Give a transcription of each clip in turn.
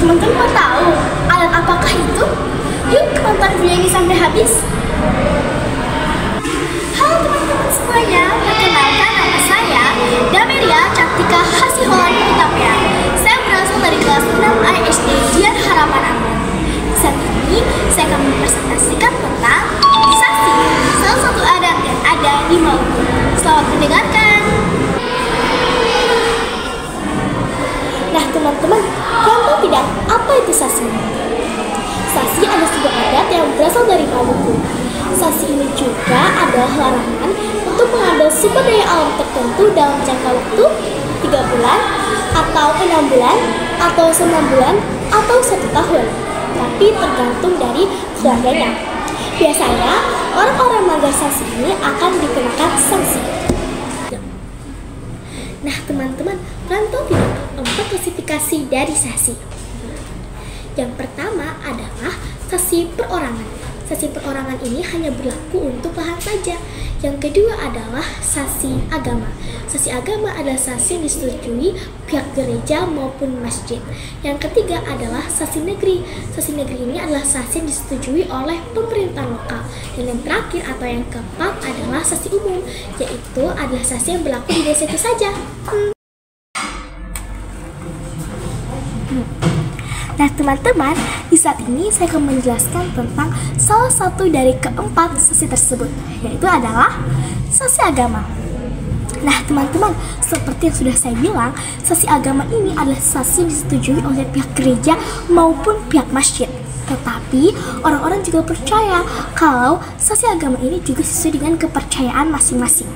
Teman-teman mau tahu alat apakah itu? Yuk tonton video ini sampai habis. Halo teman-teman semuanya, perkenalkan nama saya Dameria Cantika Hasiholan Utapia. Saya berasal dari kelas 6 ISD Dian Harapan Ambon. Saat ini saya akan mempresentasikan tentang sasi, salah satu adat yang ada di Maluku. Selamat mendengarkan. Nah teman-teman, kalian tahu tidak apa itu sasi? Sasi adalah sebuah adat yang berasal dari Maluku. Sasi ini juga adalah larangan untuk mengambil sumber daya alam tertentu dalam jangka waktu 3 bulan, atau 6 bulan, atau 9 bulan, atau 1 tahun. Tapi tergantung dari keluarganya. Biasanya, orang-orang melanggar sasi ini akan dikenakan sanksi. Nah teman-teman, kalian tahu tidak 4 klasifikasi dari sasi? Yang pertama adalah sasi perorangan. Sasi perorangan ini hanya berlaku untuk lahan saja. Yang kedua adalah sasi agama. Sasi agama adalah sasi yang disetujui pihak gereja maupun masjid. Yang ketiga adalah sasi negeri. Sasi negeri ini adalah sasi yang disetujui oleh pemerintah lokal. Dan yang terakhir atau yang keempat adalah sasi umum, yaitu adalah sasi yang berlaku di desa itu saja. Nah teman-teman, di saat ini saya akan menjelaskan tentang salah satu dari keempat sasi tersebut, yaitu adalah sasi agama. Nah teman-teman, seperti yang sudah saya bilang, sasi agama ini adalah sasi yang disetujui oleh pihak gereja maupun pihak masjid. Tetapi orang-orang juga percaya kalau sasi agama ini juga sesuai dengan kepercayaan masing-masing.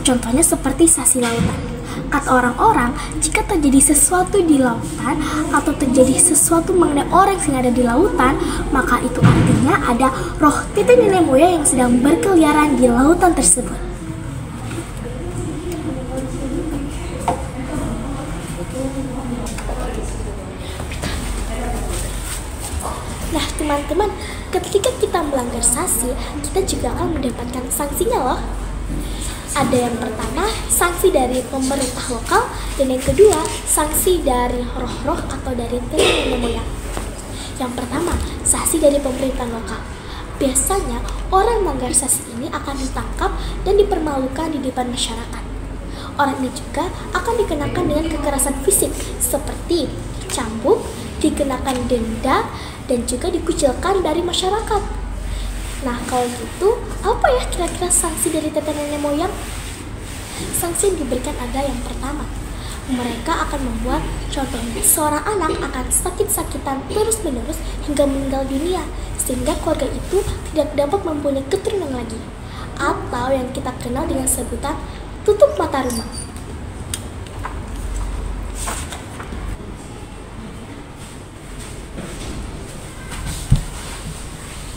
Contohnya seperti sasi lautan. Kata orang-orang, jika terjadi sesuatu di lautan atau terjadi sesuatu mengenai orang yang ada di lautan, maka itu artinya ada roh titi nenek moyang yang sedang berkeliaran di lautan tersebut. Nah teman-teman, ketika kita melanggar sasi, kita juga akan mendapatkan sanksinya loh. Ada yang pertama, sanksi dari pemerintah lokal, dan yang kedua, sanksi dari roh-roh atau dari nenek moyang. Yang pertama, sanksi dari pemerintah lokal. Biasanya, orang melanggar sasi ini akan ditangkap dan dipermalukan di depan masyarakat. Orang ini juga akan dikenakan dengan kekerasan fisik, seperti dicambuk, dikenakan denda, dan juga dikucilkan dari masyarakat. Nah kalau gitu, apa ya kira-kira sanksi dari nenek moyang? Sanksi yang diberikan ada yang pertama, mereka akan membuat contohnya seorang anak akan sakit-sakitan terus-menerus hingga meninggal dunia, sehingga keluarga itu tidak dapat mempunyai keturunan lagi, atau yang kita kenal dengan sebutan tutup mata rumah.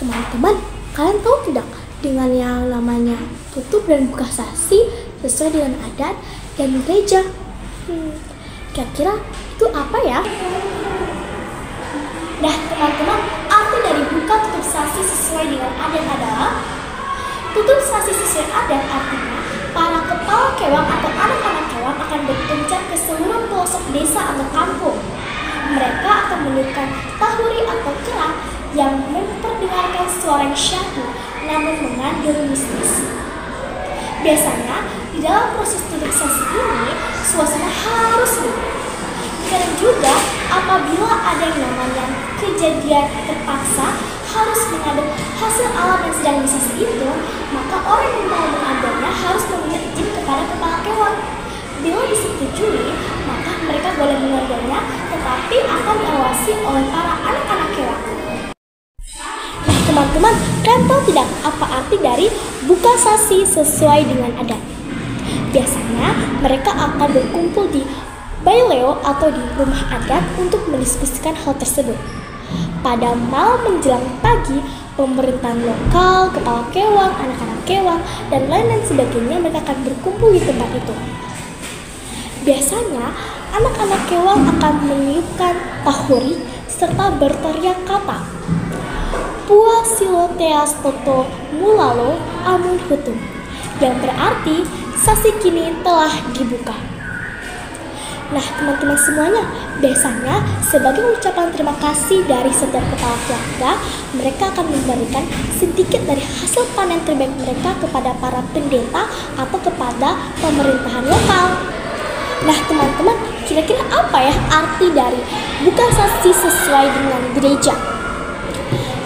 Teman-teman, kalian tahu tidak dengan yang namanya tutup dan buka sasi sesuai dengan adat dan gereja? Kira-kira itu apa ya? Nah teman-teman, arti dari buka tutup sasi sesuai dengan adat adalah tutup sasi sesuai adat artinya para kepala kewang atau anak-anak kewang akan berpencar ke seluruh pelosok desa atau kampung. Mereka akan meniupkan tahuri atau kerang yang memperdengarkan suara syahdu namun mengandung mistis. Biasanya di dalam proses tutup sasi ini suasana harus seru. Dan juga apabila ada yang namanya kejadian terpaksa harus mengaduk hasil alam yang sedang disasi itu, maka orang yang mau mengaduknya harus meminta izin kepada kepala kewang. Bila disetujui, maka mereka boleh mengaduknya, tetapi akan diawasi oleh para anak-anak kewang. Teman-teman, kalian tahu tidak apa arti dari buka sasi sesuai dengan adat? Biasanya mereka akan berkumpul di baileo atau di rumah adat untuk mendiskusikan hal tersebut. Pada malam menjelang pagi, pemerintahan lokal, kepala kewang, anak-anak kewang, dan lain-lain sebagainya mereka akan berkumpul di tempat itu. Biasanya, anak-anak kewang akan meniupkan tahuri serta berteriak kata Pua Siloteas Toto Mulalo Amun Hutum, yang berarti sasi kini telah dibuka. Nah, teman-teman semuanya, biasanya sebagai ucapan terima kasih dari setiap kepala keluarga, mereka akan memberikan sedikit dari hasil panen terbaik mereka kepada para pendeta atau kepada pemerintahan lokal. Nah, teman-teman, kira-kira apa ya arti dari buka sasi sesuai dengan gereja?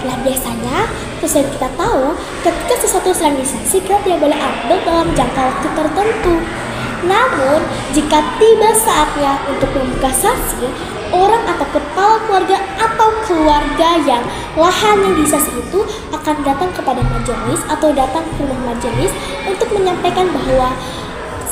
Nah, biasanya sesuai kita tahu, ketika sesuatu sedang disasi, kita tidak boleh ambil dalam jangka waktu tertentu. Namun, jika tiba saatnya untuk membuka sasi, orang atau kepala keluarga atau keluarga yang lahannya disasi itu akan datang kepada majelis atau datang ke rumah majelis untuk menyampaikan bahwa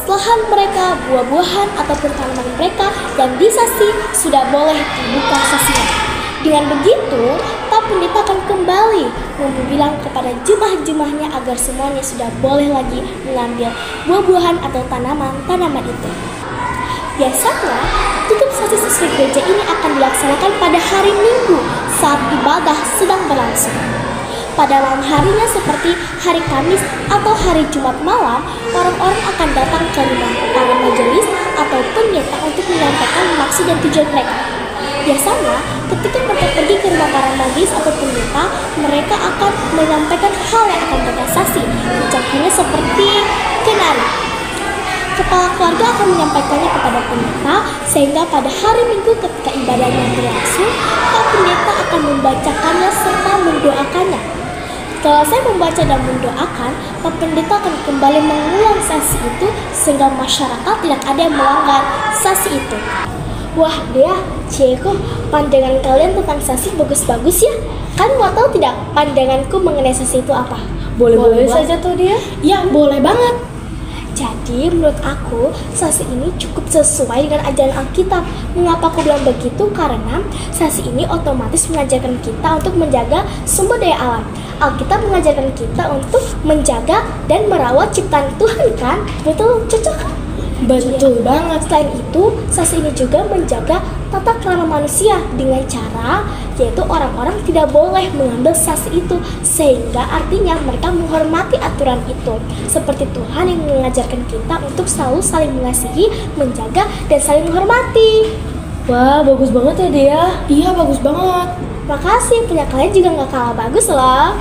lahan mereka, buah-buahan ataupun tanaman mereka yang disasi sudah boleh dibuka sasinya. Dengan begitu, Pak Pendeta akan kembali membilang kepada jemaah-jemaahnya agar semuanya sudah boleh lagi mengambil buah-buahan atau tanaman-tanaman itu. Biasanya, tutup sasi sesuai gereja ini akan dilaksanakan pada hari Minggu saat ibadah sedang berlangsung. Pada malam harinya seperti hari Kamis atau hari Jumat malam, orang-orang akan datang ke rumah para majelis atau pendeta untuk menyampaikan maksud dan tujuan mereka. Biasanya, ketika mereka pergi ke rumah para majelis atau pendeta, mereka akan menyampaikan hal yang akan mereka sasi. Contohnya seperti kenari. Kepala keluarga akan menyampaikannya kepada pendeta, sehingga pada hari Minggu ketika ibadahnya berlangsung, Pak Pendeta akan membacakannya serta mendoakannya. Setelah saya membaca dan mendoakan, Pak Pendeta akan kembali mengulang sasi itu sehingga masyarakat tidak ada yang melanggar sasi itu. Wah, Dea, Ceko, pandangan kalian tentang sasi bagus-bagus ya. Kalian mau tahu tidak pandanganku mengenai sasi itu apa? Boleh saja tuh dia. Ya, boleh banget. Jadi menurut aku sasi ini cukup sesuai dengan ajaran Alkitab. Mengapa aku bilang begitu? Karena sasi ini otomatis mengajarkan kita untuk menjaga sumber daya alam. Alkitab mengajarkan kita untuk menjaga dan merawat ciptaan Tuhan kan? Betul, cocok kan? Betul banget. Selain itu, sasi ini juga menjaga tata krama manusia dengan cara yaitu orang-orang tidak boleh mengambil sasi itu, sehingga artinya mereka menghormati aturan itu. Seperti Tuhan yang mengajarkan kita untuk selalu saling mengasihi, menjaga, dan saling menghormati. Wah, bagus banget ya dia. Iya, bagus banget. Makasih, punya kalian juga gak kalah bagus loh.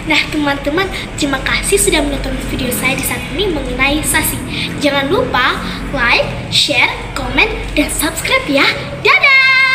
Nah teman-teman, terima kasih sudah menonton video saya di saat ini mengenai sasi. Jangan lupa like, share, komen, dan subscribe ya. Dadah!